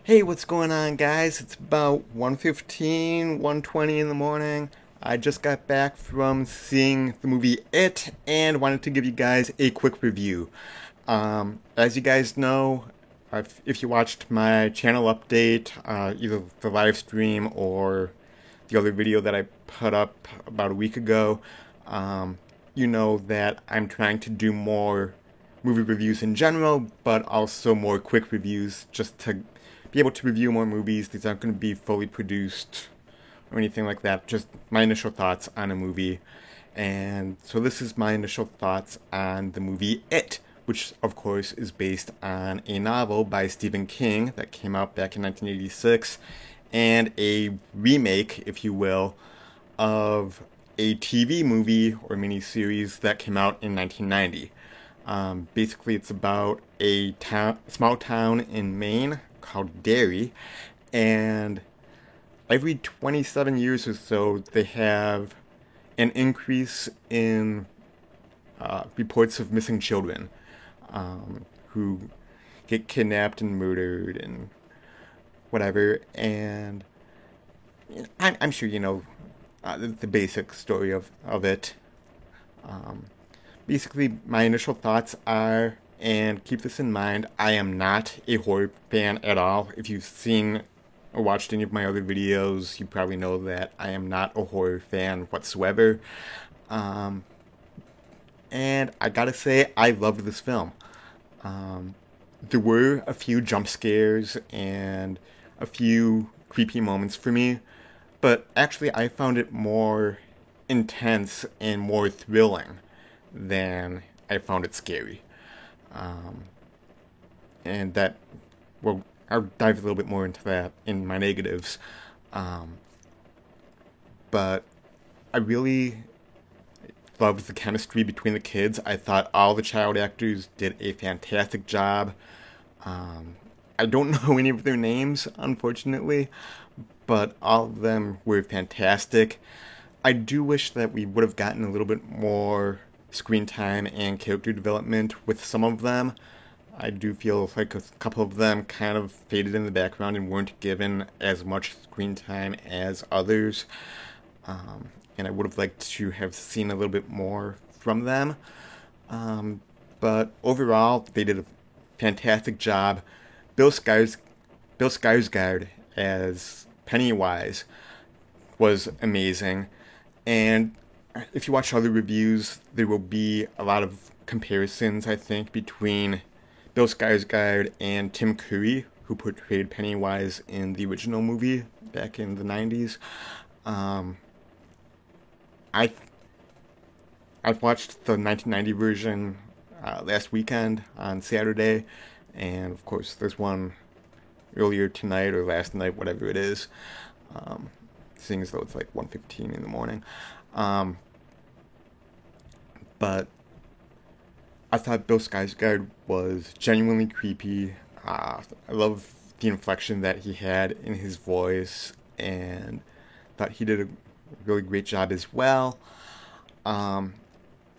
Hey, what's going on, guys? It's about 1:15, 1:20 in the morning. I just got back from seeing the movie It and wanted to give you guys a quick review. As you guys know, if you watched my channel update, either the live stream or the other video that I put up about a week ago, um, you know that I'm trying to do more movie reviews in general, but also more quick reviews just to be able to review more movies. These aren't going to be fully produced or anything like that, just my initial thoughts on a movie. And so this is my initial thoughts on the movie It, which of course is based on a novel by Stephen King that came out back in 1986, and a remake, if you will, of a TV movie or miniseries that came out in 1990. Basically, it's about a small town in Maine called Derry, and every 27 years or so, they have an increase in reports of missing children who get kidnapped and murdered and whatever. And I'm sure you know the basic story of it. Um, Basically, my initial thoughts are, and keep this in mind, I am not a horror fan at all. If you've seen or watched any of my other videos, you probably know that I am not a horror fan whatsoever. Um, and I gotta say, I loved this film. Um, there were a few jump scares and a few creepy moments for me, but actually, I found it more intense and more thrilling than I found it scary. Um, and that, well, I'll dive a little bit more into that in my negatives. Um, but I really loved the chemistry between the kids. I thought all the child actors did a fantastic job. Um, I don't know any of their names, unfortunately, but all of them were fantastic. I do wish that we would have gotten a little bit more screen time and character development with some of them. I do feel like a couple of them kind of faded in the background and weren't given as much screen time as others. And I would have liked to have seen a little bit more from them. Um, but overall, they did a fantastic job. Bill Skars- Bill Skarsgård as Pennywise was amazing. And if you watch other reviews, there will be a lot of comparisons, I think, between Bill Skarsgård and Tim Curry, who portrayed Pennywise in the original movie back in the 90s. Um, I I've watched the 1990 version last weekend on Saturday, and of course there's one earlier tonight or last night, whatever it is. Um, Seeing as though it's like 1:15 in the morning. Um, but I thought Bill Skarsgård was genuinely creepy. I love the inflection that he had in his voice, and thought he did a really great job as well. Um,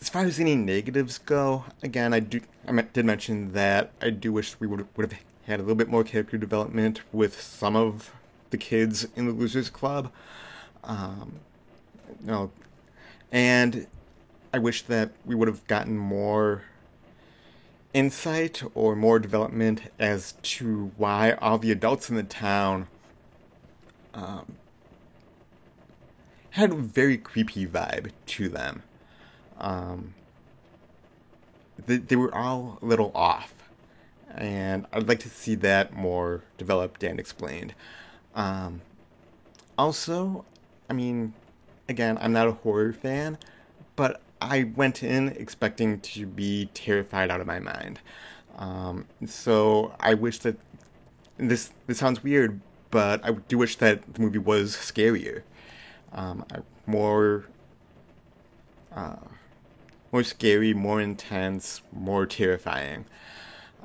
as far as any negatives go, again, did mention that I do wish we would have had a little bit more character development with some of the kids in the Losers Club. Um, no, and I wish that we would have gotten more insight or more development as to why all the adults in the town um, had a very creepy vibe to them. Um, they were all a little off, and I'd like to see that more developed and explained. Um, Also, I mean, again, I'm not a horror fan, but I went in expecting to be terrified out of my mind. So I wish that this sounds weird, but I do wish that the movie was scarier, more uh, more scary, more intense, more terrifying.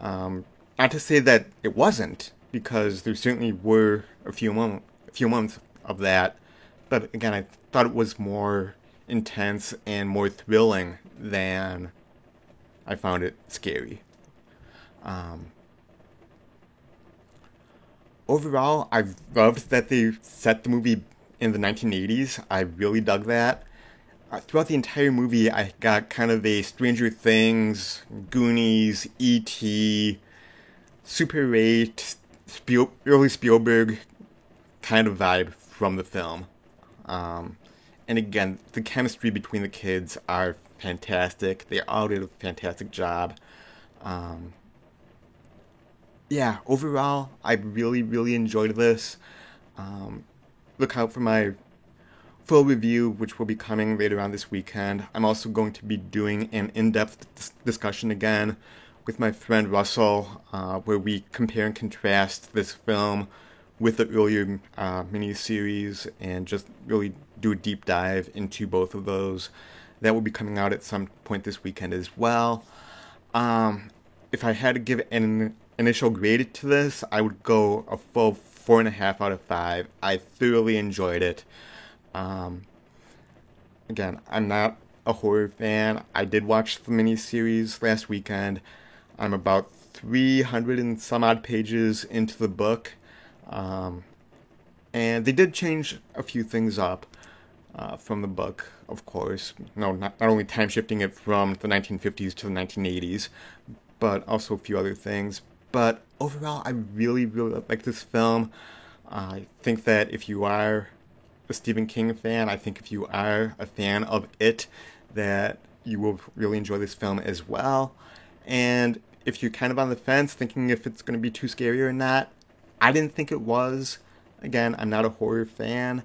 Not to say that it wasn't, because there certainly were a few moments of that, but again, I thought it was more intense and more thrilling than I found it scary. Um, overall, I loved that they set the movie in the 1980s. I really dug that. Throughout the entire movie, I got kind of a Stranger Things, Goonies, E.T., Super 8, early Spielberg kind of vibe from the film. And again, the chemistry between the kids are fantastic. They all did a fantastic job. Yeah, overall, I really, really enjoyed this. Look out for my full review, which will be coming later on this weekend. I'm also going to be doing an in-depth discussion again with my friend Russell, where we compare and contrast this film with the earlier miniseries and just really do a deep dive into both of those. That will be coming out at some point this weekend as well. If I had to give an initial grade to this, I would go a full 4.5 out of 5. I thoroughly enjoyed it. Again, I'm not a horror fan. I did watch the miniseries last weekend. I'm about 300 and some odd pages into the book. And they did change a few things up from the book, of course. No, not only time shifting it from the 1950s to the 1980s, but also a few other things. But overall, I really, really like this film. I think that if you are a Stephen King fan, I think if you are a fan of It, that you will really enjoy this film as well. And if you're kind of on the fence, thinking if it's going to be too scary or not, I didn't think it was. Again, I'm not a horror fan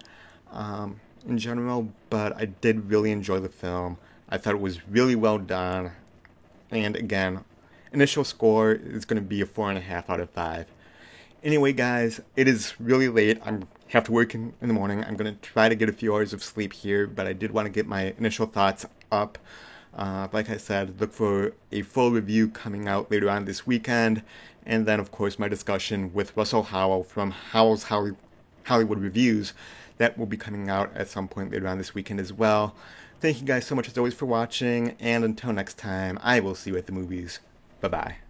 in general, but I did really enjoy the film. I thought it was really well done. And again, initial score is going to be a 4.5 out of 5. Anyway, guys, it is really late. I have to work in the morning. I'm going to try to get a few hours of sleep here, but I did want to get my initial thoughts up. Like I said, look for a full review coming out later on this weekend. And then, of course, my discussion with Russell Howell from Howell's Hollywood Reviews. That will be coming out at some point later on this weekend as well. Thank you guys so much as always for watching, and until next time, I will see you at the movies. Bye-bye.